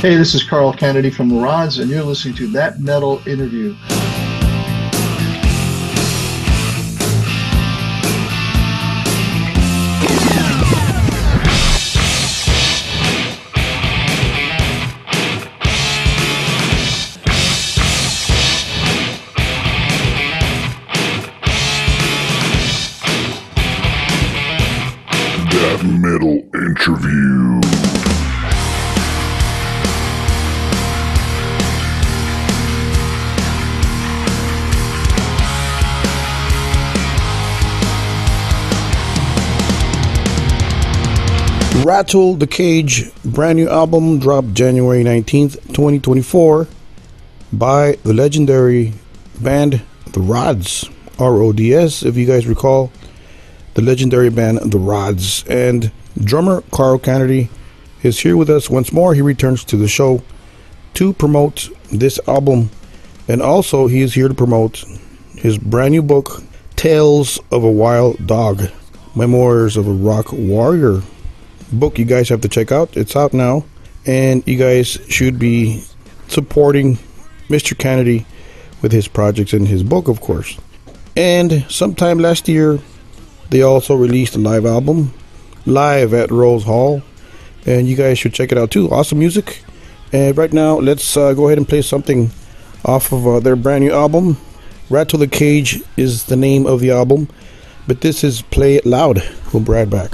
Hey, this is Carl Canedy from The Rods, and you're listening to That Metal Interview. That Metal Interview. Rattle the Cage brand new album dropped January 19th, 2024 by the legendary band The Rods, R-O-D-S, if you guys recall, the legendary band The Rods. And drummer Carl Canedy is here with us once more. He returns to the show to promote this album, and also he is here to promote his brand new book, Tales of a Wild Dog, Memoirs of a Rock Warrior. Book you guys have to check out. It's out now, and you guys should be supporting Mr. Canedy with his projects and his book, of course. And sometime last year they also released a live album live at Rose Hall, and you guys should check it out too. Awesome music. And right now let's go ahead and play something off of their brand new album. Rattle the Cage is the name of the album, but this is Play It Loud. We'll be right back.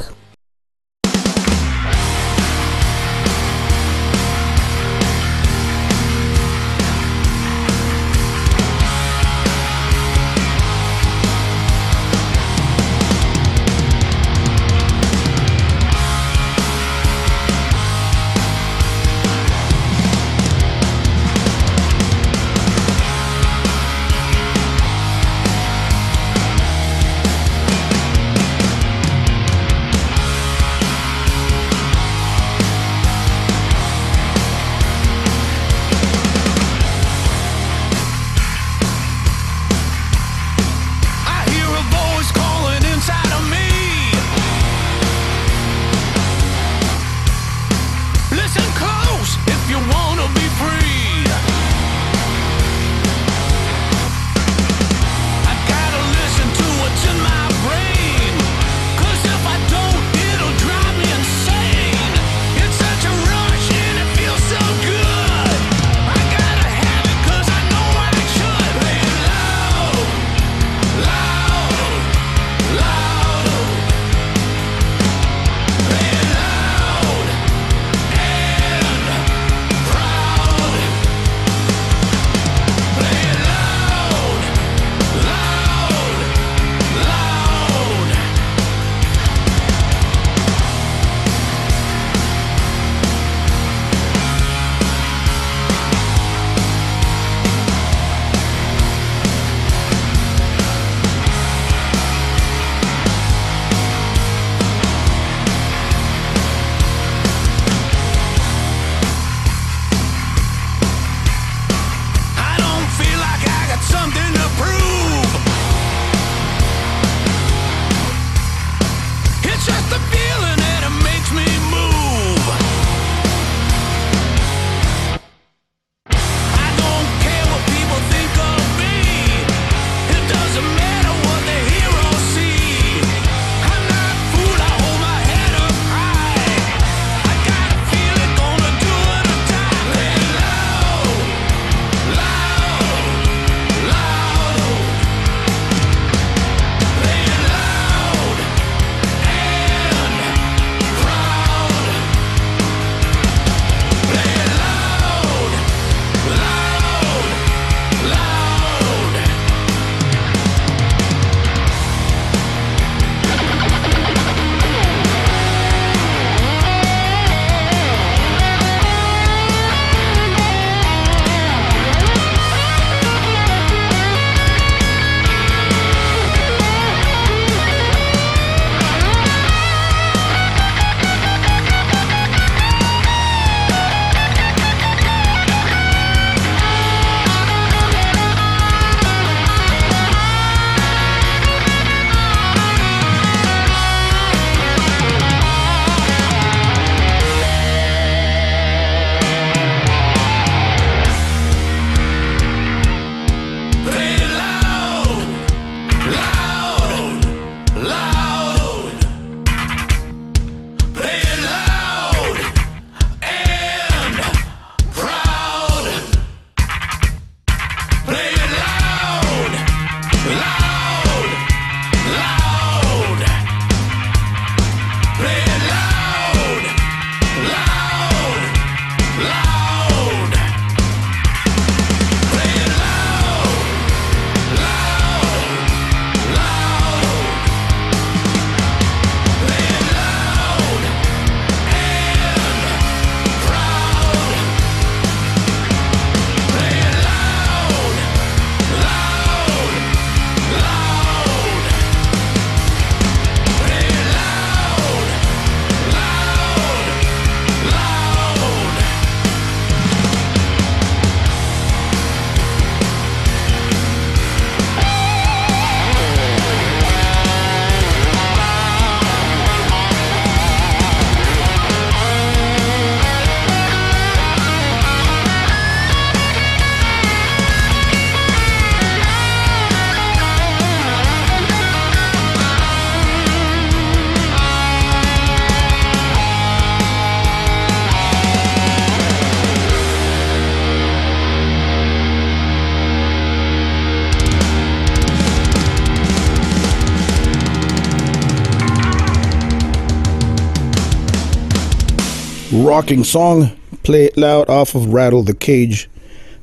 rocking song, Play It Loud, off of Rattle the Cage,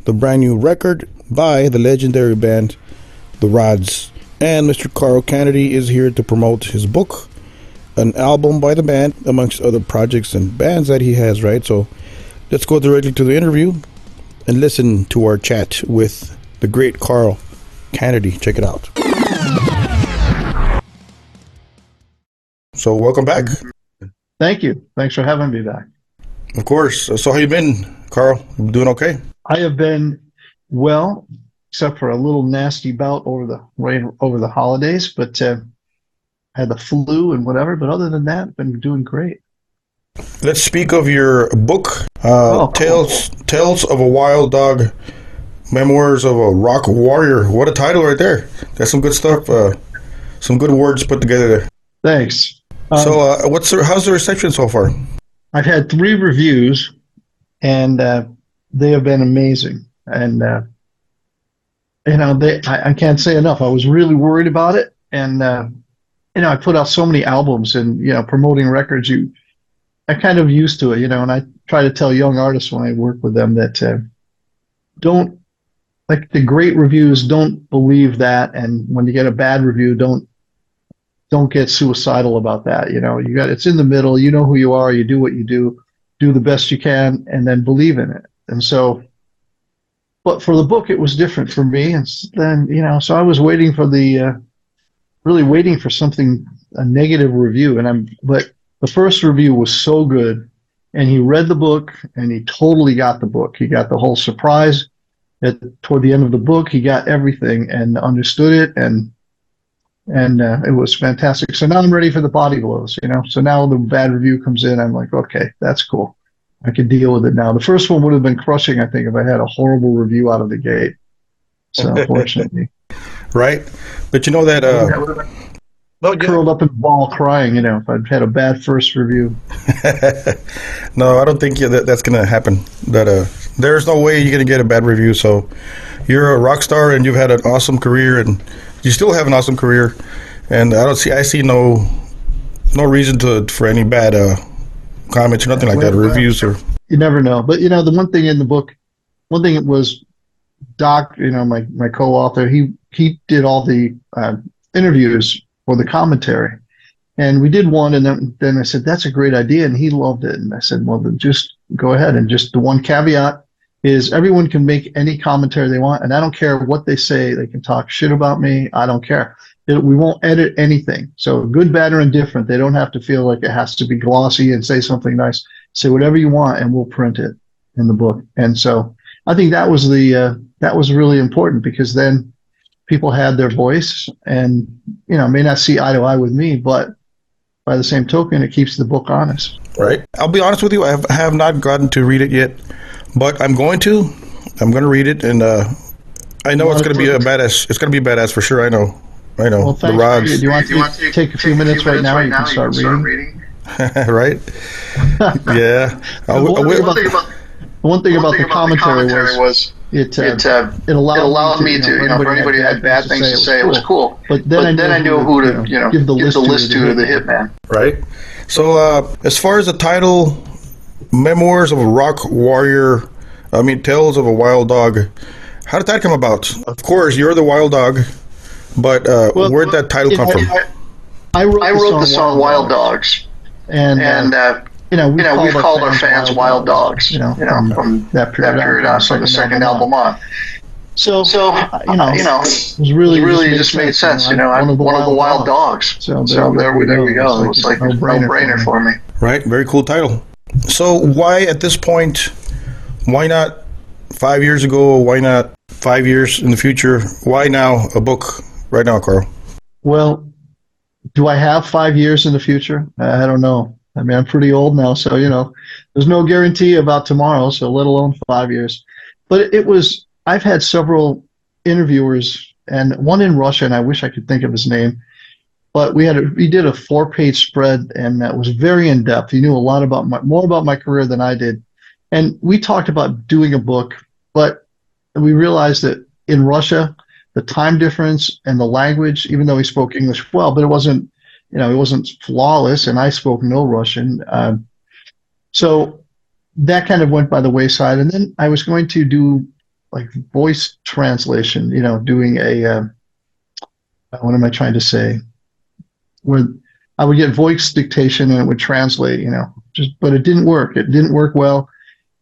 the brand new record by the legendary band The Rods. And Mr. Carl Canedy is here to promote his book, an album by the band, amongst other projects and bands that he has, right? So let's go directly to the interview and listen to our chat with the great Carl Canedy. Check it out. So welcome back. Thank you. Thanks for having me back. Of course. So how you been, Carl? Doing okay? I have been well, except for a little nasty bout over the holidays, but had the flu and whatever. But other than that, been doing great. Let's speak of your book, cool. Tales of a Wild Dog, Memoirs of a Rock Warrior. What a title right there. That's some good stuff. Some good words put together there. Thanks. So how's the reception so far? I've had 3 reviews, and they have been amazing. And I can't say enough. I was really worried about it, and I put out so many albums, and promoting records. I kind of used to it, and I try to tell young artists when I work with them that don't, like, the great reviews, don't believe that, and when you get a bad review, don't get suicidal about that. It's in the middle. You know who you are. You do what you do the best you can, and then believe in it. And so, but for the book, it was different for me. And then, so I was waiting for really waiting for a negative review. But the first review was so good, and he read the book, and he totally got the book. He got the whole surprise toward the end of the book. He got everything and understood it, and it was fantastic. So now I'm ready for the body blows, So now the bad review comes in. I'm like, okay, that's cool. I can deal with it now. The first one would have been crushing, I think, if I had a horrible review out of the gate. So unfortunately. Right. But you know that... curled up in a ball crying, if I'd had a bad first review. No, I don't think that's going to happen. There's no way you're going to get a bad review. So you're a rock star, and you've had an awesome career, and you still have an awesome career. And I see no reason for any bad comments or nothing like that, reviews or. You never know. But the one thing in the book, it was Doc, my co-author, he did all the interviews for the commentary, and we did one, and then I said, that's a great idea, and he loved it. And I said, well, then just go ahead, and just the one caveat is everyone can make any commentary they want, and I don't care what they say. They can talk shit about me. I don't care. We won't edit anything. So good, bad, or indifferent. They don't have to feel like it has to be glossy and say something nice. Say whatever you want, and we'll print it in the book. And so I think that was really important, because then people had their voice, and may not see eye to eye with me, but by the same token, it keeps the book honest. Right. I'll be honest with you. I have not gotten to read it yet, but I'm going to. I'm going to read it, and I know it's going to be badass. It's going to be badass for sure. I know. Well, the Rods. Do you want to take a few minutes right now? You can start reading. Right. Yeah. One thing about the commentary was it allowed me to, for anybody who had bad things to say, it was cool. But then I knew who to, give the list to the hitman. Right. So as far as the title, Memoirs of a Rock Warrior, Tales of a Wild Dog, how did that come about? Of course, you're the wild dog, but where'd that title come from? I wrote the song Wild Dogs, and we've called our fans Wild Dogs, from that period on, from the second album on. So it was really just made sense. I'm one of the wild dogs. So there we go. It was like a no-brainer for me. Right, very cool title. So why at this point? Why not 5 years ago? Why not 5 years in the future? Why now a book right now, Carl? Well, do I have 5 years in the future? I don't know. I'm pretty old now, so, there's no guarantee about tomorrow, so let alone 5 years. But I've had several interviewers, and one in Russia, and I wish I could think of his name, but we did a 4-page spread, and that was very in-depth. He knew a lot more about my career than I did. And we talked about doing a book, but we realized that in Russia, the time difference and the language, even though he spoke English well, but it wasn't flawless, and I spoke no Russian. So that kind of went by the wayside. And then I was going to do like voice translation, doing what am I trying to say? Where I would get voice dictation and it would translate, but it didn't work. It didn't work well.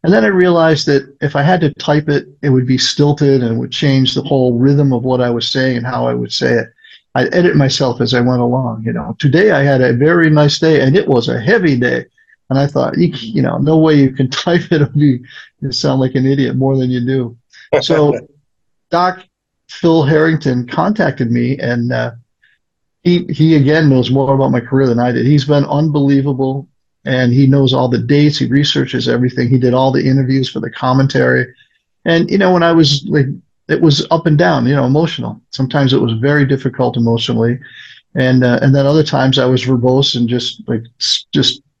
And then I realized that if I had to type it, it would be stilted and it would change the whole rhythm of what I was saying and how I would say it. I edit myself as I went along. Today I had a very nice day and it was a heavy day. And I thought, no way you can type it. You sound like an idiot more than you do. So Doc Phil Harrington contacted me, and he again knows more about my career than I did. He's been unbelievable, and he knows all the dates. He researches everything. He did all the interviews for the commentary. And when I was like, it was up and down, emotional. Sometimes it was very difficult emotionally, and then other times I was verbose and just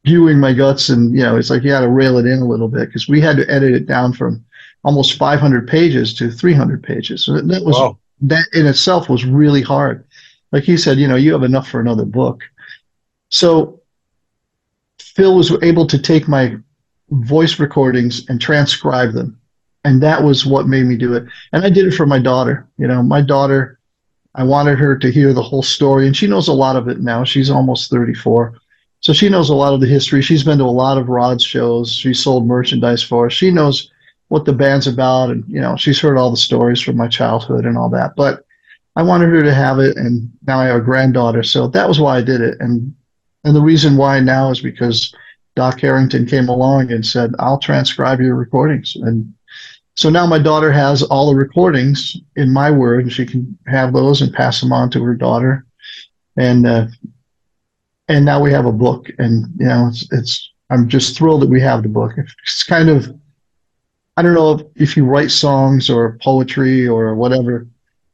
spewing my guts. And it's like you got to rail it in a little bit because we had to edit it down from almost 500 pages to 300 pages. So that in itself was really hard. Like he said, you have enough for another book. So Phil was able to take my voice recordings and transcribe them. And that was what made me do it. And I did it for my daughter. My daughter, I wanted her to hear the whole story. And she knows a lot of it now. She's almost 34. So she knows a lot of the history. She's been to a lot of Rod's shows. She sold merchandise for us. She knows what the band's about. And, she's heard all the stories from my childhood and all that. But I wanted her to have it. And now I have a granddaughter. So that was why I did it. And the reason why now is because Doc Harrington came along and said, I'll transcribe your recordings. And so now my daughter has all the recordings in my word, and she can have those and pass them on to her daughter. And now we have a book, and I'm just thrilled that we have the book. It's kind of, I don't know if you write songs or poetry or whatever,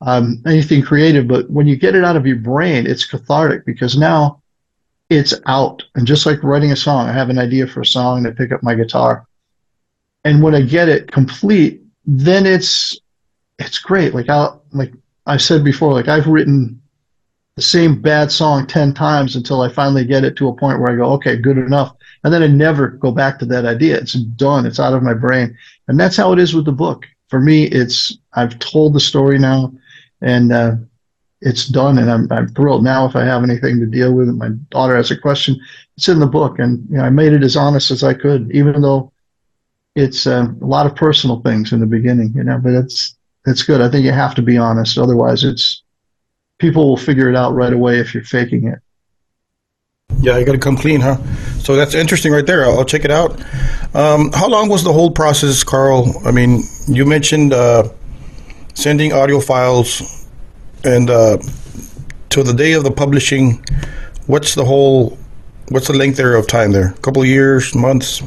anything creative, but when you get it out of your brain, it's cathartic because now it's out. And just like writing a song, I have an idea for a song and I pick up my guitar. And when I get it complete, then it's great. Like I said before, like I've written the same bad song 10 times until I finally get it to a point where I go, okay, good enough. And then I never go back to that idea. It's done. It's out of my brain. And that's how it is with the book. For me, I've told the story now, and it's done, and I'm thrilled. Now if I have anything to deal with, my daughter has a question, it's in the book. And I made it as honest as I could, even though it's a lot of personal things in the beginning, but it's good. I think you have to be honest. Otherwise people will figure it out right away if you're faking it. Yeah, you got to come clean, huh? So that's interesting right there. I'll check it out. How long was the whole process, Carl? I mean, you mentioned sending audio files and to the day of the publishing. What's the length there of time there? A couple of years, months?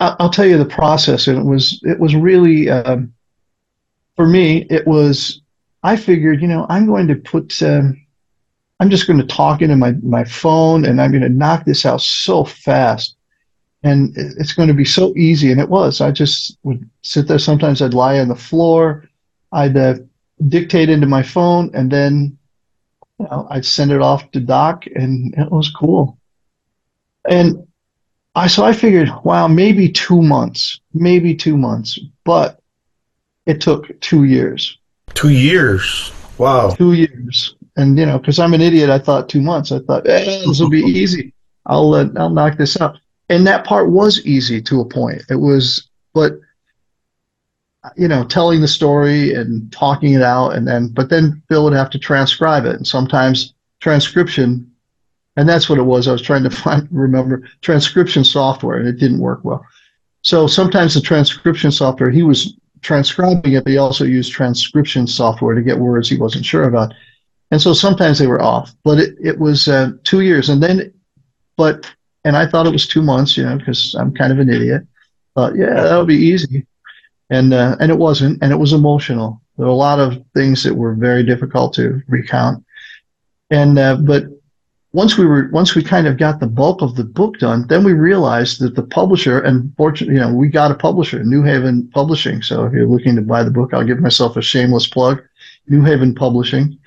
I'll tell you the process, and it was really for me. It was, I figured, I'm going to put, I'm just going to talk into my phone, and I'm going to knock this out so fast, and it's going to be so easy. And it was. I just would sit there. Sometimes I'd lie on the floor, I'd dictate into my phone, and then I'd send it off to Doc, and it was cool. And so I figured, wow, maybe 2 months, but it took 2 years. 2 years. Wow. 2 years. And, because I'm an idiot, I thought 2 months. I thought, this will be easy. I'll knock this out. And that part was easy to a point. It was, but, telling the story and talking it out, but then Bill would have to transcribe it. And sometimes transcription, and that's what it was. I was trying to remember transcription software, and it didn't work well. So sometimes the transcription software, he was transcribing it, but he also used transcription software to get words he wasn't sure about. And so sometimes they were off, but it was 2 years. And I thought it was 2 months, because I'm kind of an idiot. Thought, yeah, that'll be easy. And it wasn't, and it was emotional. There were a lot of things that were very difficult to recount. But once we kind of got the bulk of the book done, then we realized that the publisher, and fortunately, we got a publisher, New Haven Publishing. So if you're looking to buy the book, I'll give myself a shameless plug, New Haven Publishing.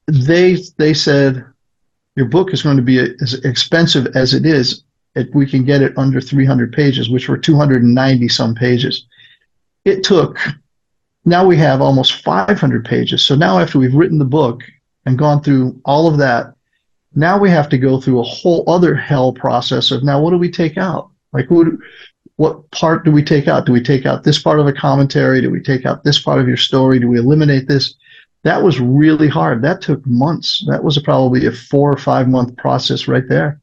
They said, your book is going to be as expensive as it is if we can get it under 300 pages, which were 290 some pages. It took, now we have almost 500 pages. So now after we've written the book and gone through all of that, now we have to go through a whole other hell process of now what do we take out? Like what part do we take out? Do we take out this part of a commentary? Do we take out this part of your story? Do we eliminate this? That was really hard. That took months. That was probably a 4 or 5 month process right there.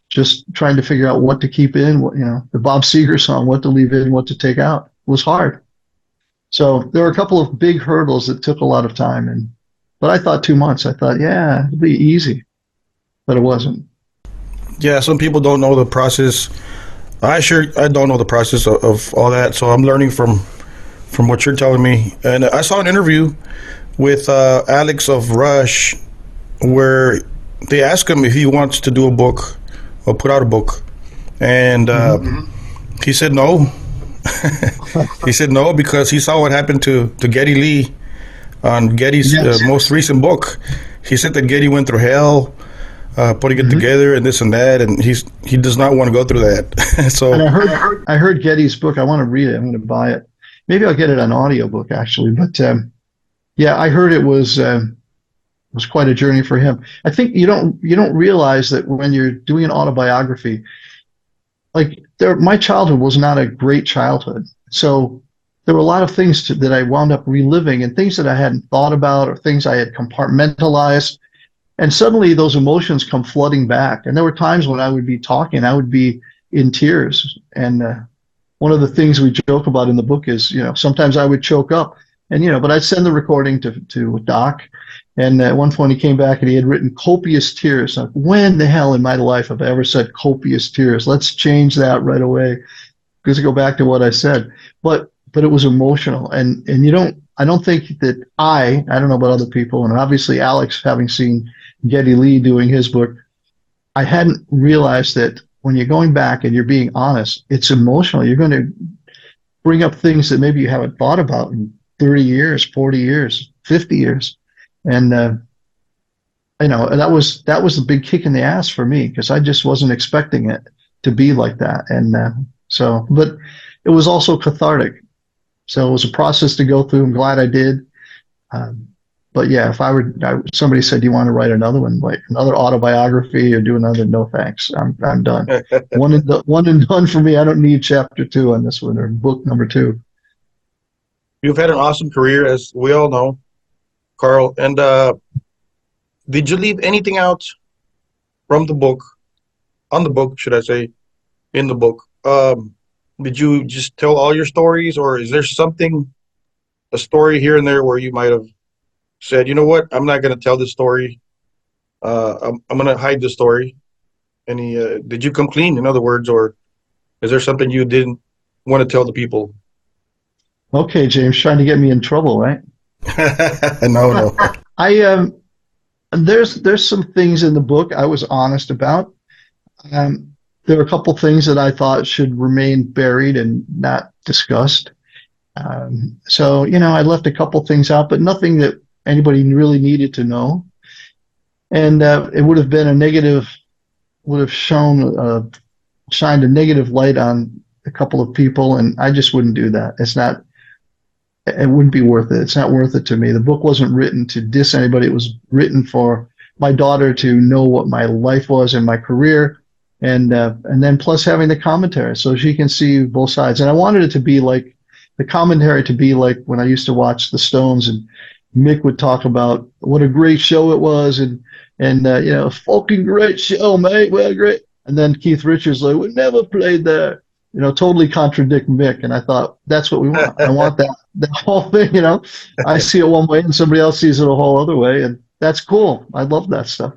Just trying to figure out what to keep in, what, the Bob Seger song, what to leave in, what to take out. It was hard. So there were a couple of big hurdles that took a lot of time. But I thought 2 months. I thought, yeah, it'll be easy. But it wasn't. Yeah, some people don't know the process. I don't know the process of all that, so I'm learning from what you're telling me. And I saw an interview with Alex of Rush where they asked him if he wants to do a book or put out a book, and he said no. He said no because he saw what happened to Geddy Lee on Geddy's most recent book. He said that Geddy went through hell putting it together and this and that, and he does not want to go through that. So, and I heard Geddy's book. I want to read it. I'm going to buy it. Maybe I'll get it on audiobook actually. But yeah, I heard it was quite a journey for him. I think you don't realize that when you're doing an autobiography, like my childhood was not a great childhood. So there were a lot of things that I wound up reliving and things that I hadn't thought about or things I had compartmentalized. And suddenly those emotions come flooding back. And there were times when I would be talking, I would be in tears. And one of the things we joke about in the book is, sometimes I would choke up and, but I'd send the recording to Doc. And at one point he came back and he had written copious tears. Like, when the hell in my life have I ever said copious tears? Let's change that right away. Because go back to what I said. But it was emotional. And I don't think that I don't know about other people. And obviously Alex, having seen Geddy Lee doing his book, I hadn't realized that when you're going back and you're being honest, it's emotional. You're going to bring up things that maybe you haven't thought about in 30 years, 40 years, 50 years. And, that was the big kick in the ass for me because I just wasn't expecting it to be like that. And but it was also cathartic. So it was a process to go through. I'm glad I did. But yeah, if somebody said, do you want to write another one, like another autobiography or do another? No, thanks. I'm done. One and done for me. I don't need chapter 2 on this one or book number 2. You've had an awesome career, as we all know, Carl. And did you leave anything out from the book, on the book, should I say, in the book? Did you just tell all your stories, or is there a story here and there where you might have said, you know what, I'm not going to tell this story. I'm going to hide the story. And did you come clean, in other words, or is there something you didn't want to tell the people? Okay, James, trying to get me in trouble, right? No. There's some things in the book I was honest about. There were a couple things that I thought should remain buried and not discussed. So, I left a couple things out, but nothing that anybody really needed to know. And it would have been would have shined a negative light on a couple of people, and I just wouldn't do that. It wouldn't be worth it. It's not worth it to me. The book wasn't written to diss anybody. It was written for my daughter to know what my life was and my career. And then plus having the commentary so she can see both sides. And I wanted it to be like the commentary to be like when I used to watch the Stones and Mick would talk about what a great show it was and fucking great show, mate. Well, great. And then Keith Richards like, we never played there. Totally contradict Mick. And I thought that's what we want. I want that whole thing, I see it one way and somebody else sees it a whole other way. And that's cool. I love that stuff.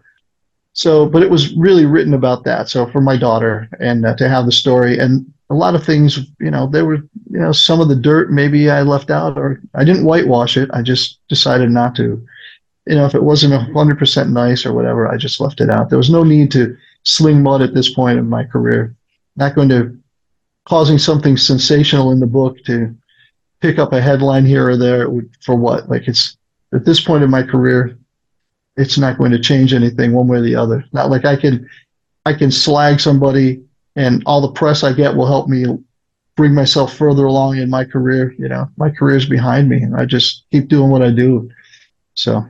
So, but it was really written about that. So for my daughter and to have the story and a lot of things, there were, some of the dirt maybe I left out or I didn't whitewash it. I just decided not to, if it wasn't 100% nice or whatever, I just left it out. There was no need to sling mud at this point in my career. Not going to causing something sensational in the book to pick up a headline here or there for what? Like it's at this point in my career, it's not going to change anything one way or the other. Not like I can slag somebody and all the press I get will help me bring myself further along in my career. My career's behind me and I just keep doing what I do. So,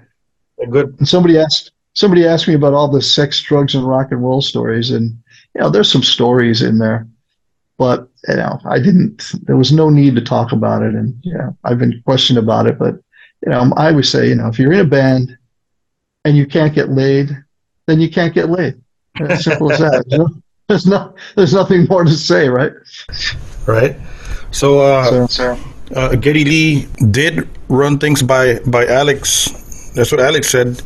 Good. and somebody asked me about all the sex, drugs, and rock and roll stories, and there's some stories in there, but there was no need to talk about it, and I've been questioned about it, but I always say, if you're in a band and you can't get laid, then you can't get laid. As simple as that. There's nothing more to say, right? Right. So, So Geddy Lee did run things by Alex. That's what Alex said.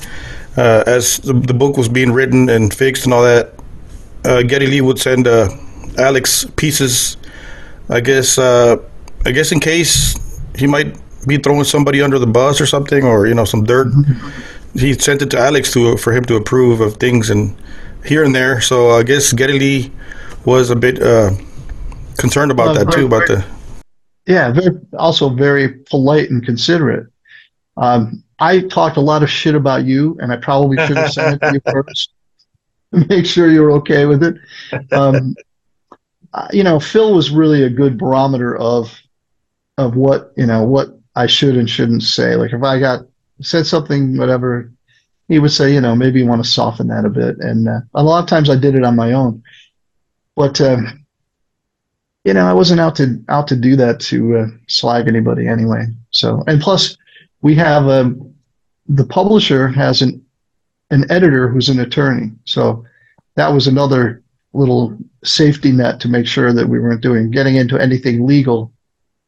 As the book was being written and fixed and all that, Geddy Lee would send Alex pieces. I guess in case he might be throwing somebody under the bus or something, or some dirt. He sent it to Alex for him to approve of things and here and there. So I guess Geddy Lee was a bit concerned about that too. Also very polite and considerate. I talked a lot of shit about you, and I probably should have sent it to you first. Make sure you're okay with it. Phil was really a good barometer of what I should and shouldn't say. Like if I said something, whatever, he would say, maybe you want to soften that a bit. And a lot of times I did it on my own, but I wasn't out to do that to slag anybody anyway. So, and plus we have the publisher has an editor who's an attorney. So that was another little safety net to make sure that we weren't getting into anything legal.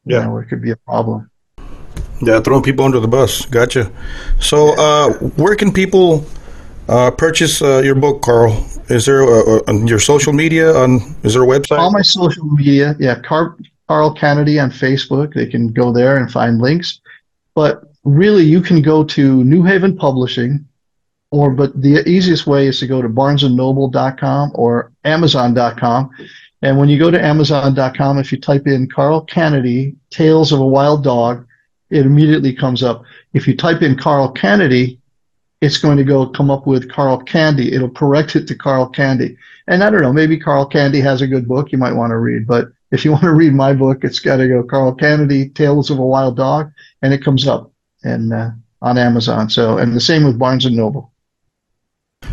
Where it could be a problem. Yeah, throwing people under the bus. Gotcha. So, where can people purchase your book, Carl? Is there on your social media? Is there a website? All my social media, Carl Canedy on Facebook. They can go there and find links. But really, you can go to New Haven Publishing, but the easiest way is to go to barnesandnoble.com or amazon.com. And when you go to amazon.com, if you type in Carl Canedy, Tales of a Wild Dog, it immediately comes up. If you type in Carl Canedy, it's going to come up with Carl Candy. It'll correct it to Carl Candy. And I don't know, maybe Carl Candy has a good book you might want to read. But if you want to read my book, it's got to go Carl Canedy, Tales of a Wild Dog, and it comes up and on Amazon. So, and the same with Barnes and Noble.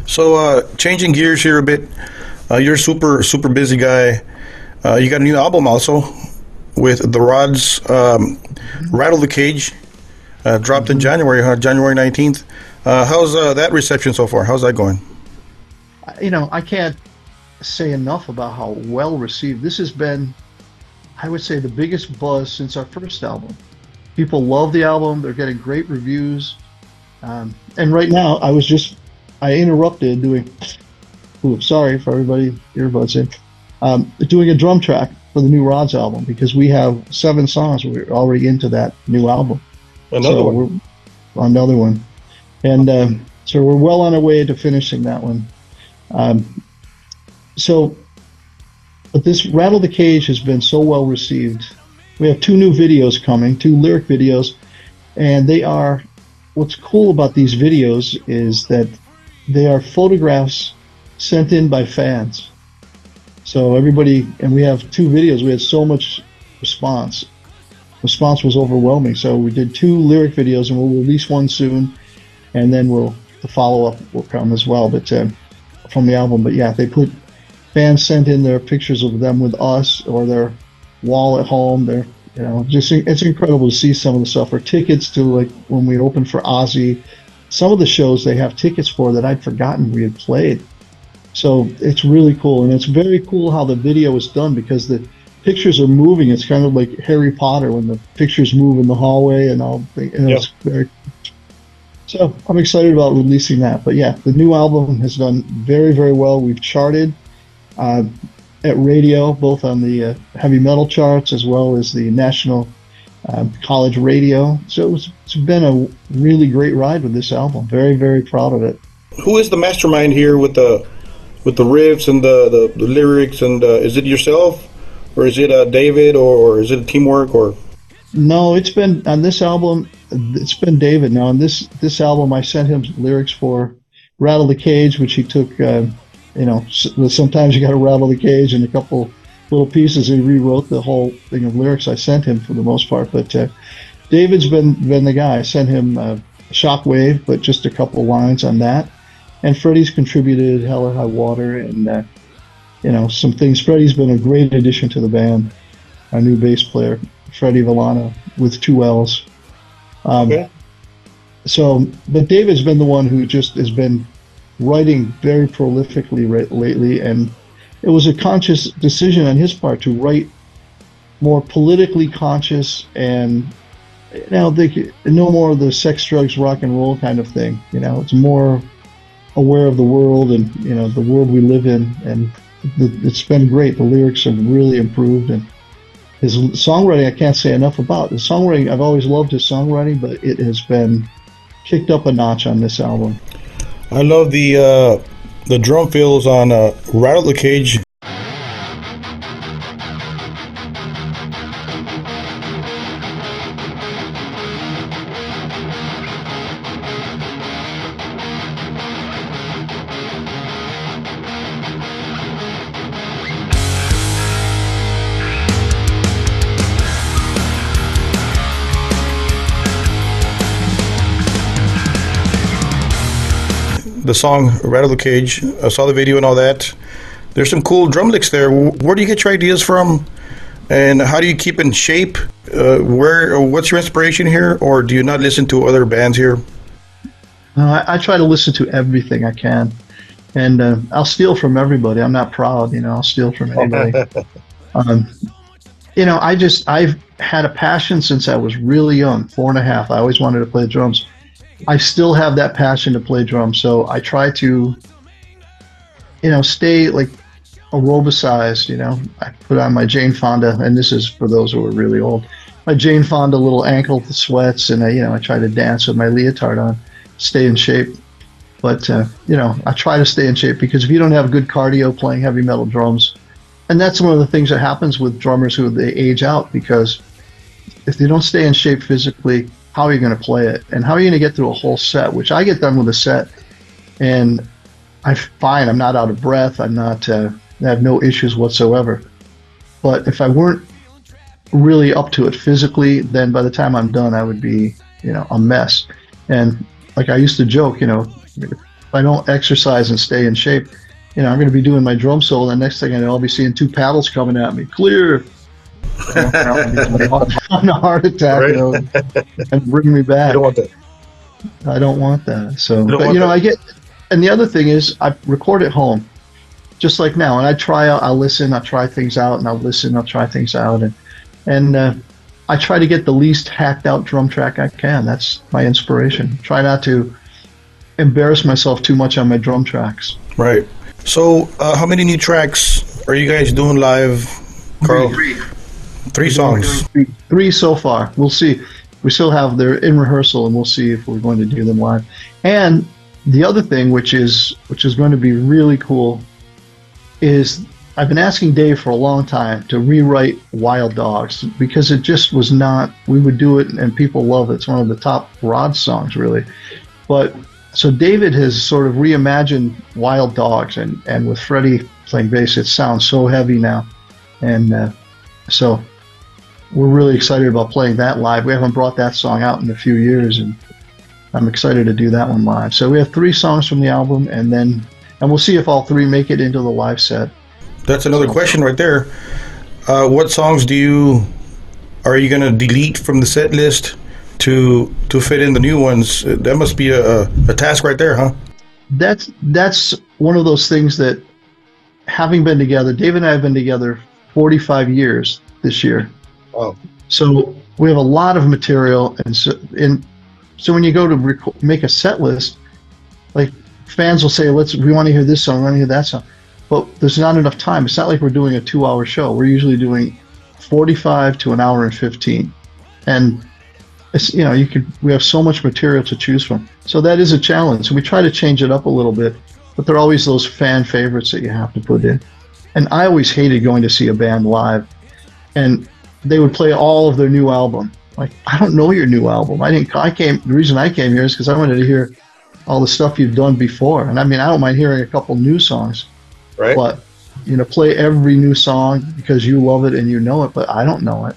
So, changing gears here a bit. You're a super, super busy guy. You got a new album also with the Rods, Rattle the Cage, dropped in January 19th. How's that reception so far? How's that going? I can't say enough about how well received. This has been, I would say, the biggest buzz since our first album. People love the album. They're getting great reviews. And right now, I interrupted doing... sorry for everybody, earbuds in. Doing a drum track for the new Rods album because we have 7 songs. We're already into that new album. Another one. And so we're well on our way to finishing that one. But this Rattle the Cage has been so well received. We have 2 new videos coming, 2 lyric videos, and what's cool about these videos is that they are photographs sent in by fans. So and we have 2 videos. We had so much response. Response was overwhelming. So we did 2 lyric videos, and we'll release one soon, and then the follow-up will come as well, but from the album. But yeah, fans sent in their pictures of them with us or their wall at home. It's incredible to see some of the stuff. Or tickets to, like, when we opened for Ozzy, some of the shows they have tickets for that I'd forgotten we had played. So it's really cool, and it's very cool how the video is done because the pictures are moving. It's kind of like Harry Potter when the pictures move in the hallway and all. It's very. So I'm excited about releasing that. But yeah, the new album has done very, very well. We've charted at radio, both on the heavy metal charts as well as the national college radio. So it's been a really great ride with this album. Very, very proud of it. Who is the mastermind here with the riffs and the lyrics? And is it yourself, or is it David, or is it a teamwork? Or No, it's been on this album. It's been David. Now on this album, I sent him lyrics for "Rattle the Cage," which he took. Sometimes you got to rattle the cage and a couple little pieces. He rewrote the whole thing of lyrics I sent him for the most part. But David's been the guy. I sent him Shockwave, but just a couple lines on that. And Freddie's contributed Hell or High Water and some things. Freddie's been a great addition to the band. Our new bass player, Freddie Villano, with two L's. Okay. But David's been the one who just has been writing very prolifically lately, and it was a conscious decision on his part to write more politically conscious and no more of the sex, drugs, rock and roll kind of thing. It's more aware of the world and the world we live in, and it's been great. The lyrics have really improved, and his songwriting I can't say enough about. The songwriting, I've always loved his songwriting, but it has been kicked up a notch on this album. I love the drum fills on Rattle the Cage. The song Rattle the Cage. I saw the video and all that. There's some cool drum licks there. Where do you get your ideas from? And how do you keep in shape? What's your inspiration here? Or do you not listen to other bands here? I try to listen to everything I can. And I'll steal from everybody. I'm not proud, I'll steal from anybody. I've had a passion since I was really young, 4.5. I always wanted to play drums. I still have that passion to play drums, so I try to, stay like aerobicized. I put on my Jane Fonda, and this is for those who are really old. My Jane Fonda little ankle sweats, and I try to dance with my leotard on, stay in shape. But I try to stay in shape because if you don't have good cardio playing heavy metal drums, and that's one of the things that happens with drummers who they age out, because if they don't stay in shape physically, how are you going to play it? And how are you going to get through a whole set? Which I get done with a set, and I'm fine. I'm not out of breath. I have no issues whatsoever. But if I weren't really up to it physically, then by the time I'm done, I would be, a mess. And like I used to joke, if I don't exercise and stay in shape, I'm going to be doing my drum solo. And the next thing I know, I'll be seeing two paddles coming at me. Clear. On a heart attack, Right. And bring me back. You don't want that. I don't want that. So, but I get. And the other thing is, I record at home, just like now. And I'll listen, I'll try things out, and I'll listen, I'll try things out, and I try to get the least hacked out drum track I can. That's my inspiration. Try not to embarrass myself too much on my drum tracks. Right. So, how many new tracks are you guys doing live, Carl? Three songs. Three so far. We'll see. We still have, they're in rehearsal, and we'll see if we're going to do them live. And the other thing, which is going to be really cool, is I've been asking Dave for a long time to rewrite Wild Dogs, because it just was not, we would do it and people love it. It's one of the top Rod songs, really. But so David has sort of reimagined Wild Dogs, and with Freddie playing bass, it sounds so heavy now. And so we're really excited about playing that live. We haven't brought that song out in a few years, and I'm excited to do that one live. So we have 3 songs from the album, and we'll see if all 3 make it into the live set. That's another question right there. What songs are you going to delete from the set list to fit in the new ones? That must be a task right there, huh? That's one of those things that, having been together, Dave and I have been together 45 years this year. Oh. So we have a lot of material, and so when you go to make a set list, like fans will say, we want to hear this song, we want to hear that song, but there's not enough time. It's not like we're doing a 2-hour show. We're usually doing 45 to an hour and 15, and it's, we have so much material to choose from. So that is a challenge. So we try to change it up a little bit, but there are always those fan favorites that you have to put in. And I always hated going to see a band live, and they would play all of their new album, Like, I don't know your new album. The reason I came here is because I wanted to hear all the stuff you've done before. And I mean, I don't mind hearing a couple new songs, Right. but play every new song because you love it and you know it, but I don't know it.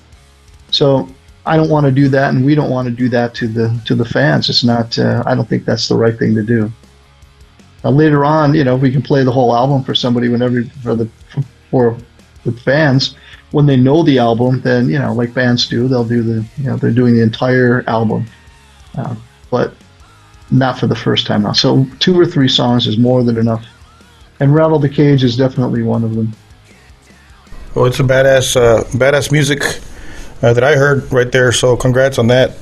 So I don't want to do that, and we don't want to do that to the fans. It's not. I don't think that's the right thing to do. Later on, if we can play the whole album for somebody for the fans when they know the album, then like bands do, they'll do they're doing the entire album, but not for the first time out. So 2 or 3 songs is more than enough, and Rattle the Cage is definitely one of them. Well, it's a badass music that I heard right there. So congrats on that.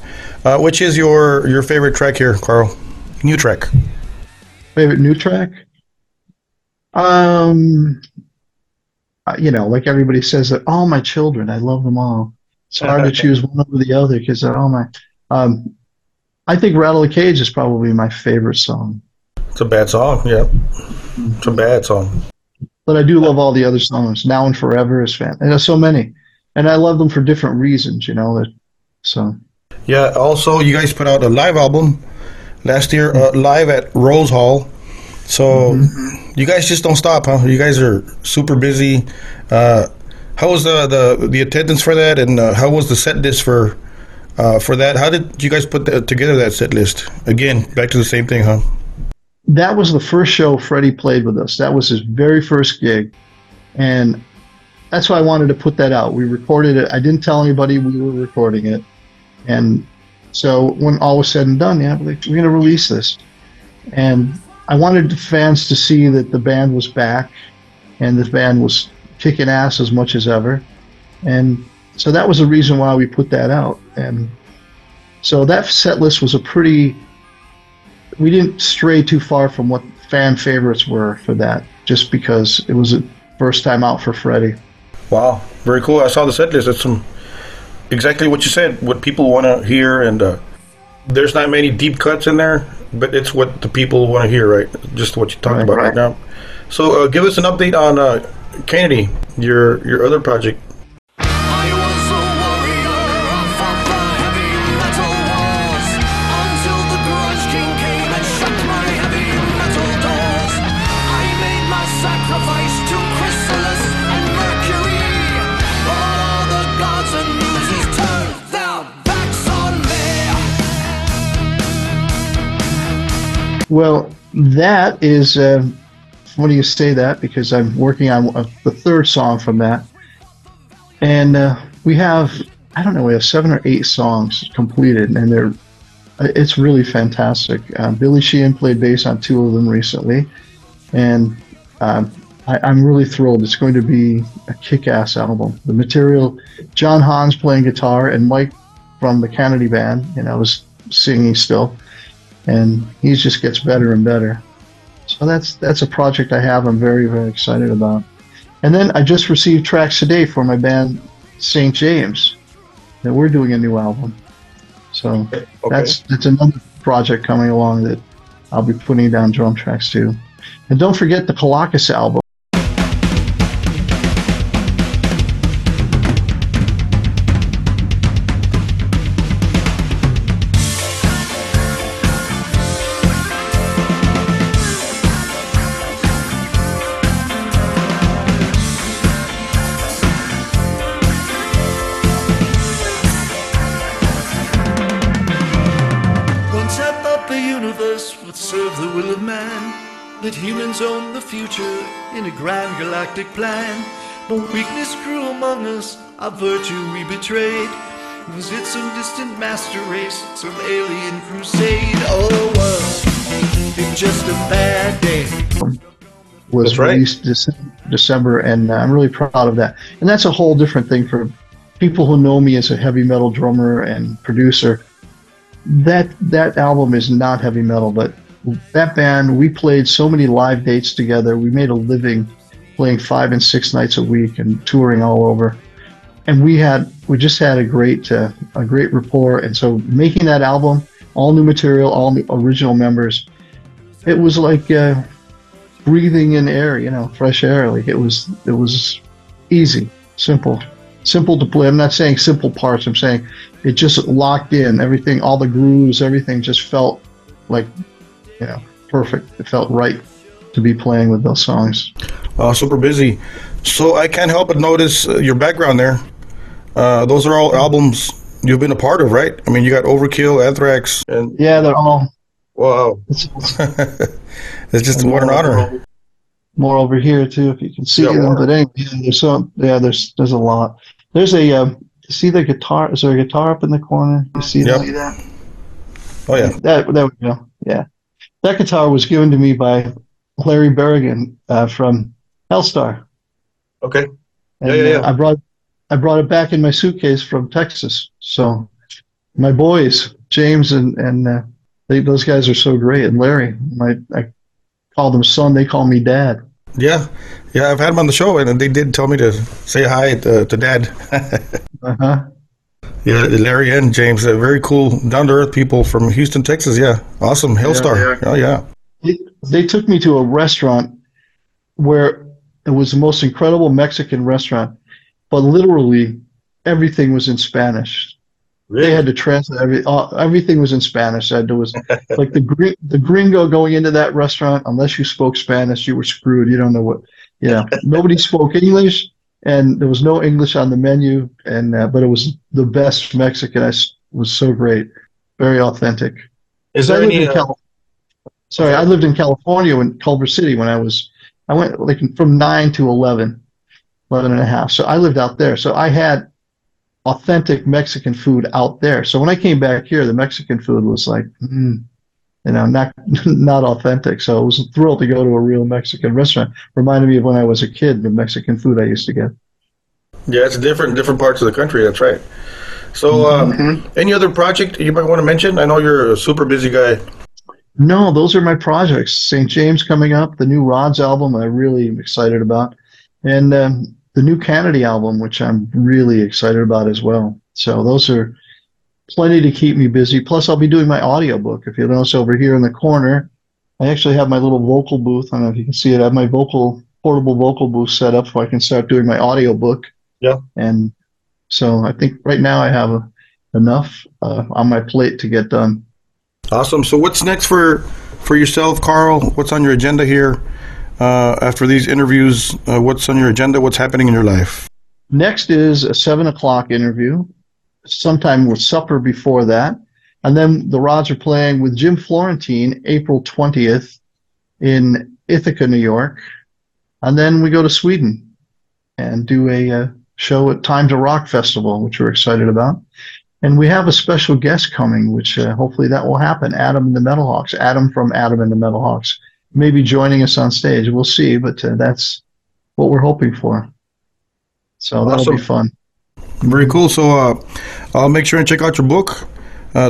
Which is your favorite track here, Carl? New track. Favorite new track? Like everybody says that all my children, I love them all. It's hard to choose one over the other because they're all my. I think Rattle the Cage is probably my favorite song. It's a bad song. Yeah, it's a bad song. But I do love all the other songs. Now and Forever is fan. And there's so many, and I love them for different reasons. So. Yeah. Also, you guys put out a live album last year, live at Rose Hall. So you guys just don't stop, huh? You guys are super busy. How was the attendance for that, and how was the set list for that? How did you guys put together that set list? Again, back to the same thing, huh? That was the first show Freddie played with us. That was his very first gig, and that's why I wanted to put that out. We recorded it. I didn't tell anybody we were recording it, and so when all was said and done, we're going to release this, and I wanted the fans to see that the band was back, and the band was kicking ass as much as ever, and so that was the reason why we put that out. And so that set list was we didn't stray too far from what fan favorites were for that, just because it was a first time out for Freddie. Wow, very cool. I saw the set list. It's exactly what you said, what people want to hear, and there's not many deep cuts in there, but it's what the people want to hear, right? Just what you're talking about right now. So give us an update on Canedy, your other project. Well, that is funny you say that, because I'm working on the third song from that, and we have 7 or 8 songs completed, and it's really fantastic. Billy Sheehan played bass on 2 of them recently, and I'm really thrilled. It's going to be a kick-ass album. The material, John Hahn's playing guitar, and Mike from the Canedy band, is singing still. And he just gets better and better. So that's a project I have. I'm very, very excited about. And then I just received tracks today for my band St. James, that we're doing a new album. So that's another project coming along that I'll be putting down drum tracks to. And don't forget the Colossus album. That humans own the future in a grand galactic plan. But weakness grew among us, our virtue we betrayed. Was it some distant master race, some alien crusade? Or was it just a bad day? Was released December, and I'm really proud of that. And that's a whole different thing for people who know me as a heavy metal drummer and producer. That album is not heavy metal, but that band, we played so many live dates together. We made a living playing 5 and 6 nights a week and touring all over. And we just had a great rapport. And so making that album, all new material, all new original members, it was like breathing in air, fresh air. Like it was easy, simple. simple to play. I'm not saying simple parts. I'm saying it just locked in. Everything, all the grooves, everything just felt like, perfect. It felt right to be playing with those songs. Super busy. So I can't help but notice your background there. Those are all albums you've been a part of, right? I mean, you got Overkill, Anthrax, and Yeah, they're all. wow. It's, It's just what an honor. more over here too, if you can see Yeah, them. more. But anyway, there's a lot. There's a you see the guitar? Is there a guitar up in the corner? You see Yep. that? Oh yeah. That there we go. Yeah, that guitar was given to me by Larry Berrigan from Hellstar, Okay. and Yeah. I brought it back in my suitcase from Texas. So my boys, James and those guys are so great, and Larry, I call them son, they call me dad. Yeah. I've had them on the show, and they did tell me to say hi to Dad. Uh-huh. Yeah, Larry and James, very cool, down to earth people from Houston, Texas. Yeah, awesome. Hellstar. Oh yeah. They took me to a restaurant where it was the most incredible Mexican restaurant, but literally everything was in Spanish. They had to translate everything was in Spanish. There was like the gringo going into that restaurant. Unless you spoke Spanish, you were screwed. You don't know what. Nobody spoke English, and there was no English on the menu. And but it was the best Mexican. Was so great, very authentic. Is I there lived any? in I lived in California in Culver City when I went like from 9 to 11 and a half. So I lived out there. So I had authentic Mexican food out there. So when I came back here, the Mexican food was like, not not authentic. So I was thrilled to go to a real Mexican restaurant. Reminded me of when I was a kid, the Mexican food I used to get. Yeah, it's different parts of the country. That's right. So, any other project you might want to mention? I know you're a super busy guy. No, those are my projects. St. James coming up, the new Rods album I really am excited about, and the new Canedy album, which I'm really excited about as well. So those are plenty to keep me busy. Plus, I'll be doing my audiobook. If you notice over here in the corner, I actually have my little vocal booth. I don't know if you can see it. I have my portable vocal booth set up so I can start doing my audiobook. Yeah. And so I think right now I have enough on my plate to get done. Awesome. So what's next for yourself, Carl? What's on your agenda here after these interviews? What's on your agenda? What's happening in your life? Next is a 7:00 interview. Sometime with supper before that. And then the Rods are playing with Jim Florentine April 20th in Ithaca, New York. And then we go to Sweden and do a show at Time to Rock Festival, which we're excited about. And we have a special guest coming, which hopefully that will happen. Adam and the Metalhawks. Adam from Adam and the Metalhawks may be joining us on stage. We'll see, but that's what we're hoping for. So that'll be fun. Very cool. So I'll make sure and check out your book,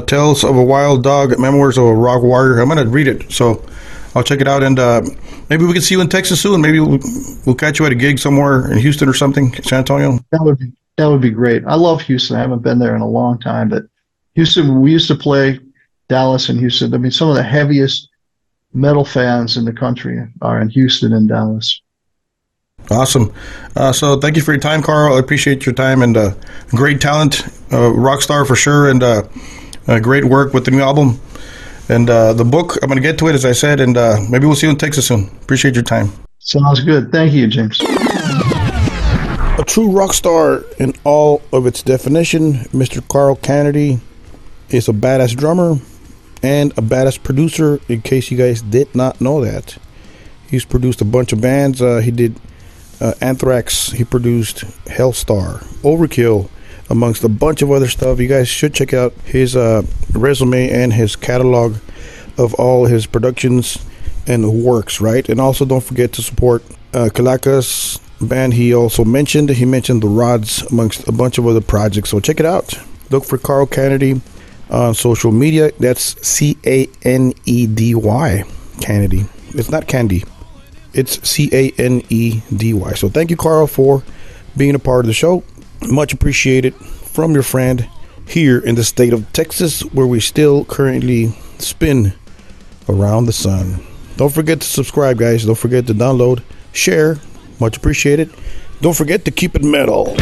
Tales of a Wild Dog, Memoirs of a Rock Warrior. I'm going to read it, so I'll check it out. And maybe we can see you in Texas soon. Maybe we'll catch you at a gig somewhere in Houston or something, San Antonio. That would be great. I love Houston. I haven't been there in a long time, but Houston, we used to play Dallas and Houston. I mean, some of the heaviest metal fans in the country are in Houston and Dallas. Awesome. So thank you for your time, Carl. I appreciate your time and great talent, rock star for sure, and great work with the new album. And the book, I'm going to get to it, as I said, and maybe we'll see you in Texas soon. Appreciate your time. Sounds good. Thank you, James. A true rock star in all of its definition, Mr. Carl Canedy is a badass drummer and a badass producer, in case you guys did not know that. He's produced a bunch of bands. He did Anthrax. He produced Hellstar, Overkill, amongst a bunch of other stuff. You guys should check out his resume and his catalog of all his productions and works, right? And also don't forget to support Kalaka's band he also mentioned. He mentioned the Rods amongst a bunch of other projects. So check it out. Look for Carl Canedy on social media. That's Canedy. Canedy. It's not candy. It's Canedy. So thank you, Carl, for being a part of the show. Much appreciated from your friend here in the state of Texas, where we still currently spin around the sun. Don't forget to subscribe, guys. Don't forget to download, share. Much appreciated. Don't forget to keep it metal.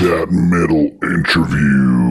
that metal interview.